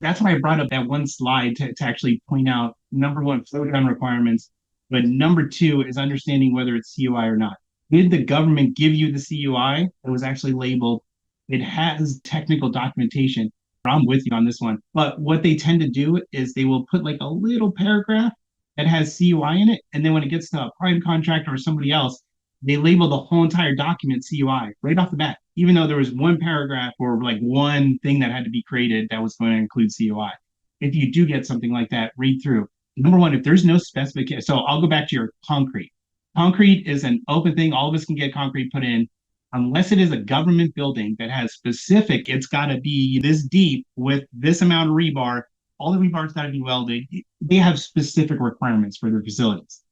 That's why I brought up that one slide to actually point out, number one, flow down requirements, but number two is understanding whether it's CUI or not. Did the government give you the CUI that was actually labeled? It has technical documentation. I'm with you on this one. But what they tend to do is they will put like a little paragraph that has CUI in it. And then when it gets to a prime contractor or somebody else, they label the whole entire document CUI right off the bat, even though there was one paragraph or like one thing that had to be created that was going to include CUI. If you do get something like that, read through. Number one, if there's no specification, so I'll go back to your concrete. Concrete is an open thing. All of us can get concrete put in. Unless it is a government building that has specific, it's got to be this deep with this amount of rebar. All the rebar's got to be welded. They have specific requirements for their facilities.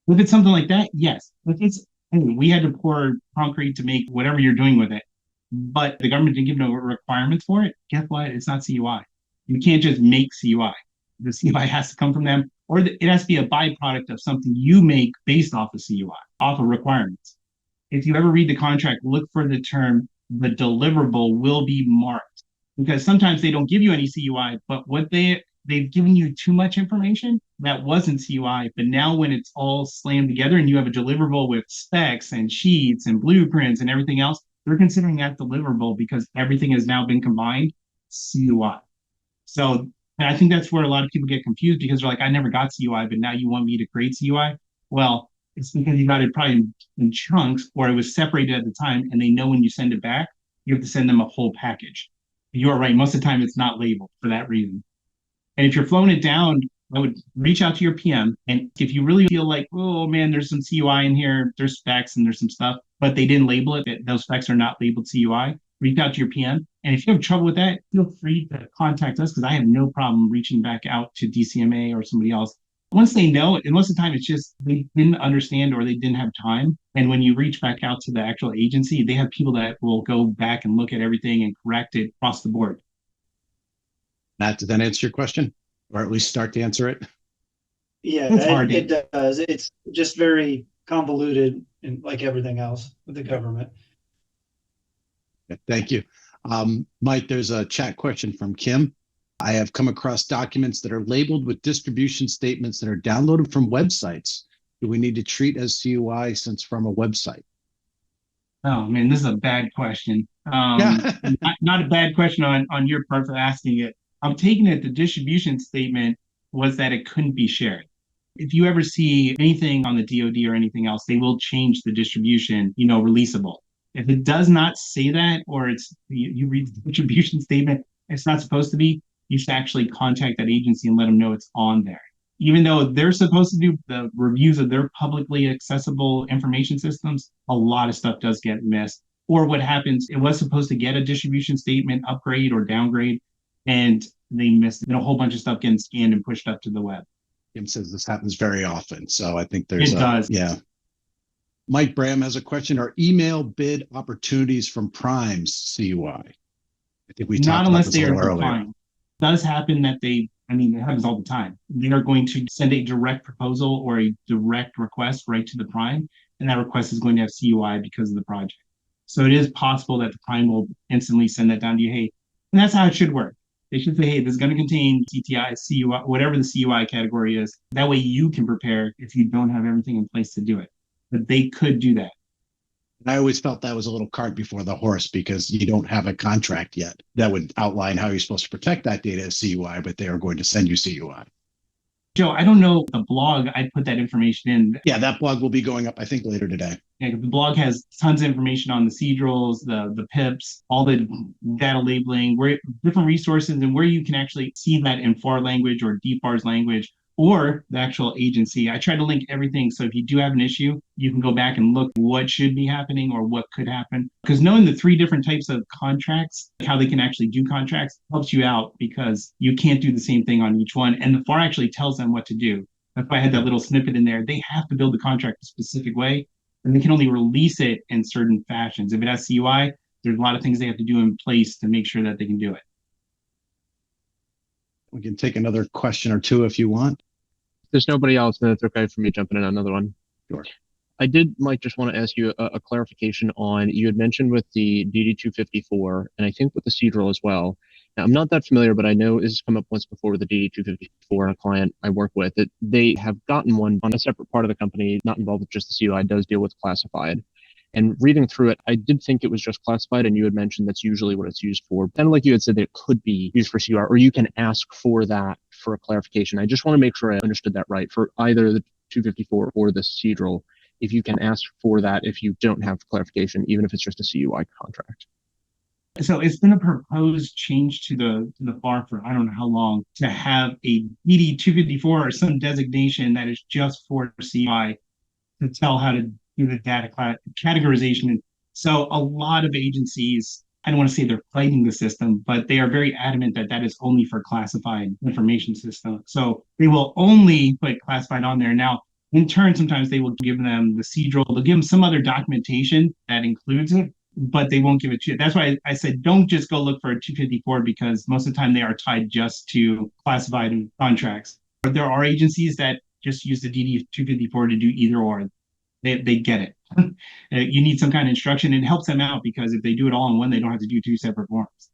If it's something like that, yes. If it's, hey, we had to pour concrete to make whatever you're doing with it, but the government didn't give no requirements for it, guess what? It's not CUI. You can't just make CUI. The CUI has to come from them, or it has to be a byproduct of something you make based off of CUI, off of requirements. If you ever read the contract, look for the term, the deliverable will be marked, because sometimes they don't give you any CUI, but they've given you too much information that wasn't CUI. But now when it's all slammed together and you have a deliverable with specs and sheets and blueprints and everything else, they're considering that deliverable because everything has now been combined CUI. So and I think that's where a lot of people get confused, because they're like, I never got CUI, but now you want me to create CUI? Well, it's because you got it probably in chunks, or it was separated at the time, and they know when you send it back, you have to send them a whole package. You're right. Most of the time, it's not labeled for that reason. And if you're flowing it down, I would reach out to your PM. And if you really feel like, oh man, there's some CUI in here, there's specs and there's some stuff, but they didn't label it, that those specs are not labeled CUI, reach out to your PM. And if you have trouble with that, feel free to contact us, because I have no problem reaching back out to DCMA or somebody else. Once they know, and most of the time it's just they didn't understand or they didn't have time. And when you reach back out to the actual agency, they have people that will go back and look at everything and correct it across the board. Matt, did that answer your question? Or at least start to answer it? Yeah, it does. It's just very convoluted, and like everything else with the government. Thank you. Mike, there's a chat question from Kim. I have come across documents that are labeled with distribution statements that are downloaded from websites. Do we need to treat as CUI since from a website? Oh man, this is a bad question. Not a bad question on your part for asking it. I'm taking it the distribution statement was that it couldn't be shared. If you ever see anything on the DoD or anything else, they will change the distribution, releasable. If it does not say that, or it's you read the distribution statement, it's not supposed to be, you should actually contact that agency and let them know it's on there. Even though they're supposed to do the reviews of their publicly accessible information systems, a lot of stuff does get missed. Or what happens, it was supposed to get a distribution statement upgrade or downgrade, and they missed it. A whole bunch of stuff getting scanned and pushed up to the web. Kim says this happens very often. So I think there's does. Yeah. Mike Bram has a question. Are email bid opportunities from primes CUI? I think we talked about this a little earlier. It does happen that it happens all the time. They are going to send a direct proposal or a direct request right to the prime, and that request is going to have CUI because of the project. So it is possible that the prime will instantly send that down to you. Hey, and that's how it should work. They should say, hey, this is going to contain CTI, CUI, whatever the CUI category is. That way you can prepare if you don't have everything in place to do it. But they could do that. And I always felt that was a little cart before the horse, because you don't have a contract yet that would outline how you're supposed to protect that data as CUI, but they are going to send you CUI. Joe, I don't know the blog. I put that information in. Yeah, that blog will be going up, I think, later today. Yeah, the blog has tons of information on the Seadrils, the PIPs, all the data labeling, where different resources, and where you can actually see that in FAR language or DFARS language, or the actual agency. I try to link everything. So if you do have an issue, you can go back and look what should be happening or what could happen. Because knowing the 3 different types of contracts, how they can actually do contracts, helps you out, because you can't do the same thing on each one. And the FAR actually tells them what to do. That's why I had that little snippet in there. They have to build the contract a specific way, and they can only release it in certain fashions. If it has CUI, there's a lot of things they have to do in place to make sure that they can do it. We can take another question or two if you want. If there's nobody else, then it's okay for me jumping in on another one. Sure. I did, Mike, just want to ask you a clarification on, you had mentioned with the DD-254, and I think with the Seadrill as well. Now, I'm not that familiar, but I know this has come up once before with the DD-254 and a client I work with, that they have gotten one on a separate part of the company, not involved with just the CUI, does deal with classified. And reading through it, I did think it was just classified, and you had mentioned that's usually what it's used for. Kind of like you had said that it could be used for CUI, or you can ask for that for a clarification. I just want to make sure I understood that right. For either the 254 or the Seadrill, if you can ask for that if you don't have clarification, even if it's just a CUI contract. So it's been a proposed change to the FAR for I don't know how long, to have a DD-254 or some designation that is just for CUI to tell how to do the data categorization. So a lot of agencies, I don't want to say they're fighting the system, but they are very adamant that that is only for classified information system. So they will only put classified on there. Now, In turn, sometimes they will give them the C-drill, they'll give them some other documentation that includes it, but they won't give it to you. That's why I said don't just go look for a 254 because most of the time they are tied just to classified contracts. But there are agencies that just use the DD 254 to do either or. They get it. You need some kind of instruction. It helps them out because if they do it all in one, they don't have to do two separate forms.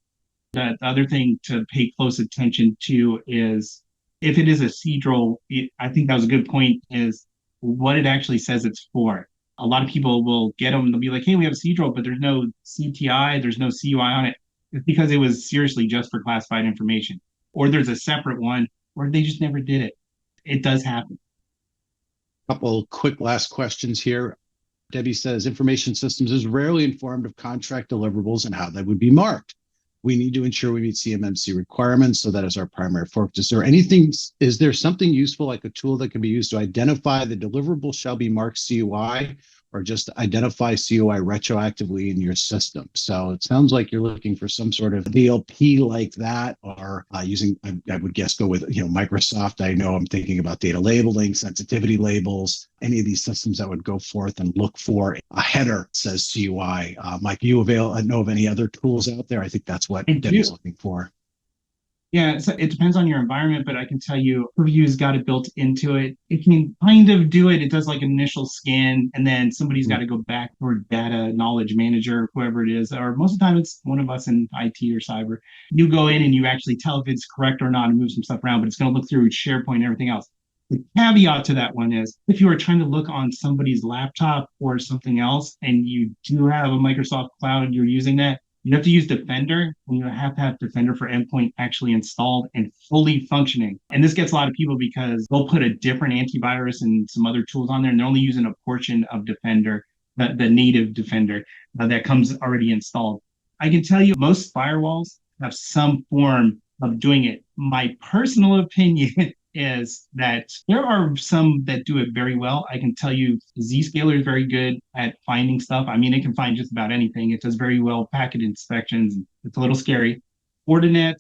The other thing to pay close attention to is if it is a C-drill, I think that was a good point, is what it actually says it's for. A lot of people will get them and they'll be like, hey, we have a C-drill, but there's no CTI, there's no CUI on it. It's because it was seriously just for classified information. Or there's a separate one, or they just never did it. It does happen. Couple quick last questions here. Debbie says information systems is rarely informed of contract deliverables and how they would be marked. We need to ensure we meet CMMC requirements, so that is our primary focus. Is there something useful like a tool that can be used to identify the deliverable shall be marked CUI, or just identify CUI retroactively in your system? So it sounds like you're looking for some sort of DLP like that, or using, I would guess, go with Microsoft. I know I'm thinking about data labeling, sensitivity labels, any of these systems that would go forth and look for a header that says CUI. Mike, I know of any other tools out there? I think that's what Debbie's looking for. Yeah, so it depends on your environment, but I can tell you Purview's got it built into it. It can kind of do it. It does like an initial scan, and then somebody's got to go back toward data knowledge manager, whoever it is, or most of the time it's one of us in IT or cyber. You go in and you actually tell if it's correct or not and move some stuff around, but it's going to look through SharePoint and everything else. The caveat to that one is if you are trying to look on somebody's laptop or something else, and you do have a Microsoft Cloud and you're using that, you have to use Defender, and you have to have Defender for Endpoint actually installed and fully functioning. And this gets a lot of people because they'll put a different antivirus and some other tools on there, and they're only using a portion of Defender, the native Defender that comes already installed. I can tell you most firewalls have some form of doing it. My personal opinion is that there are some that do it very well. I can tell you Zscaler is very good at finding stuff. I mean, it can find just about anything. It does very well packet inspections. It's a little scary. Fortinet,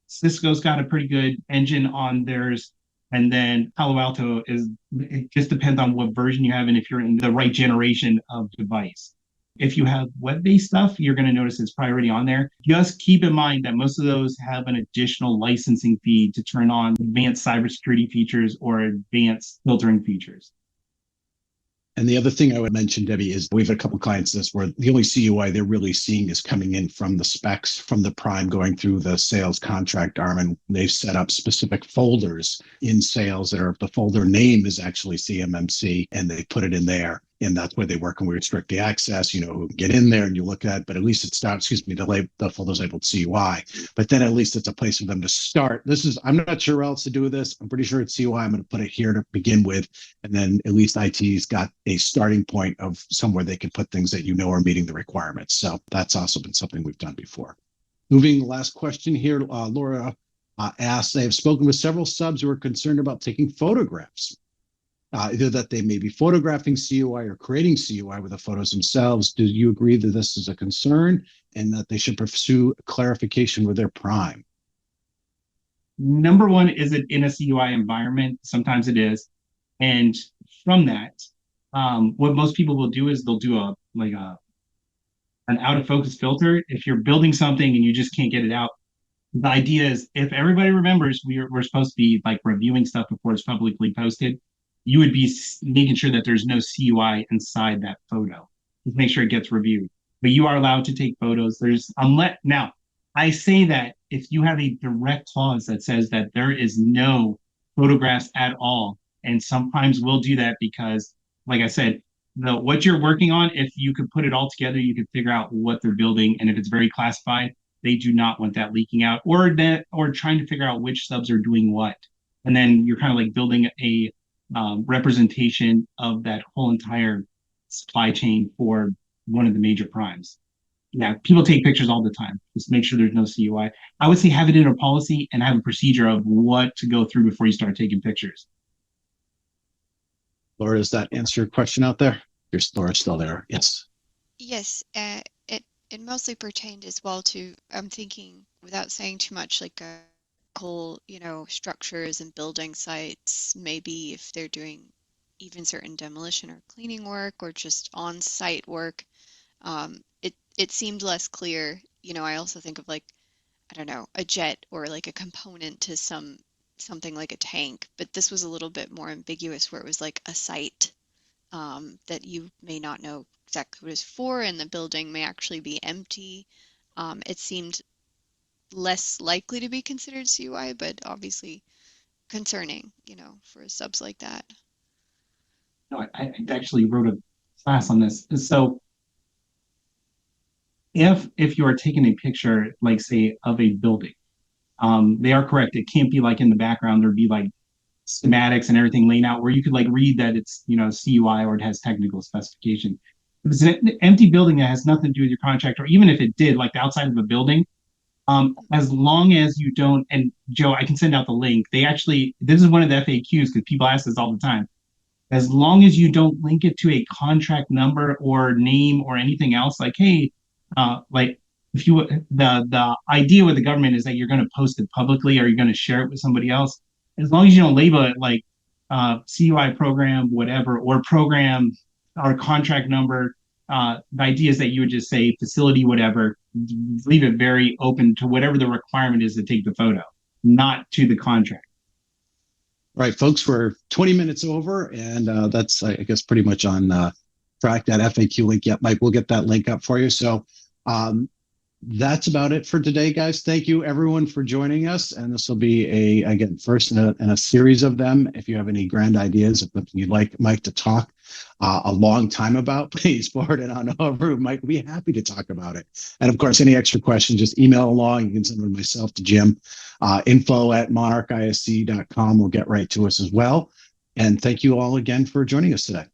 Cisco's got a pretty good engine on theirs. And then Palo Alto it just depends on what version you have and if you're in the right generation of device. If you have web-based stuff, you're going to notice it's probably already on there. Just keep in mind that most of those have an additional licensing fee to turn on advanced cybersecurity features or advanced filtering features. And the other thing I would mention, Debbie, is we have a couple of clients this where the only CUI they're really seeing is coming in from the specs, from the prime going through the sales contract arm, and they've set up specific folders in sales that are, the folder name is actually CMMC, and they put it in there. And that's where they work, and we restrict the access, who can get in there and you look at, but at least it's not, the folder's labeled CUI. But then at least it's a place for them to start. I'm not sure what else to do with this. I'm pretty sure it's CUI. I'm going to put it here to begin with. And then at least IT's got a starting point of somewhere they can put things that are meeting the requirements. So that's also been something we've done before. Moving, last question here. Laura asks, I have spoken with several subs who are concerned about taking photographs. Either that they may be photographing CUI or creating CUI with the photos themselves. Do you agree that this is a concern and that they should pursue clarification with their prime? Number one, is it in a CUI environment? Sometimes it is. And from that, what most people will do is they'll do an out of focus filter. If you're building something and you just can't get it out, the idea is if everybody remembers we're supposed to be like reviewing stuff before it's publicly posted, you would be making sure that there's no CUI inside that photo. Just make sure it gets reviewed. But you are allowed to take photos. Now, I say that if you have a direct clause that says that there is no photographs at all, and sometimes we'll do that because, like I said, what you're working on, if you could put it all together, you could figure out what they're building. And if it's very classified, they do not want that leaking out, or trying to figure out which subs are doing what. And then you're kind of like building a representation of that whole entire supply chain for one of the major primes. Yeah, people take pictures all the time. Just make sure there's no CUI. I would say have it in a policy and have a procedure of what to go through before you start taking pictures. Laura, does that answer your question out there? Laura's still there. Yes. Yes, it mostly pertained as well to, I'm thinking, without saying too much, like whole, structures and building sites, maybe if they're doing even certain demolition or cleaning work or just on-site work. It seemed less clear. You know, I also think of like, I don't know, a jet or like a component to something like a tank, but this was a little bit more ambiguous where it was like a site that you may not know exactly what it's for, and the building may actually be empty. It seemed less likely to be considered CUI, but obviously concerning, you know, for subs like that. No, I actually wrote a class on this. So if you are taking a picture, like say, of a building, they are correct. It can't be like in the background. There'd be like schematics and everything laying out where you could like read that it's, you know, CUI or it has technical specification. If it's an empty building that has nothing to do with your contract, or even if it did, like the outside of a building, as long as you don't, and Joe, I can send out the link. They actually, this is one of the FAQs because people ask this all the time. As long as you don't link it to a contract number or name or anything else, like, hey, like if you, the idea with the government is that you're going to post it publicly or you're going to share it with somebody else. As long as you don't label it like CUI program, whatever, or program or contract number, the idea is that you would just say facility, whatever, leave it very open to whatever the requirement is to take the photo, not to the contract. All right, folks, we're 20 minutes over, and that's, I guess, pretty much on track. That FAQ link, yep, Mike, we'll get that link up for you. So that's about it for today, guys. Thank you, everyone, for joining us. And this will be again, first in a series of them. If you have any grand ideas of something you'd like Mike to talk a long time about, please forward it on over. Mike will be happy to talk about it. And of course, any extra questions, just email along. You can send them to myself, to Jim. Info@monarchisc.com will get right to us as well. And thank you all again for joining us today.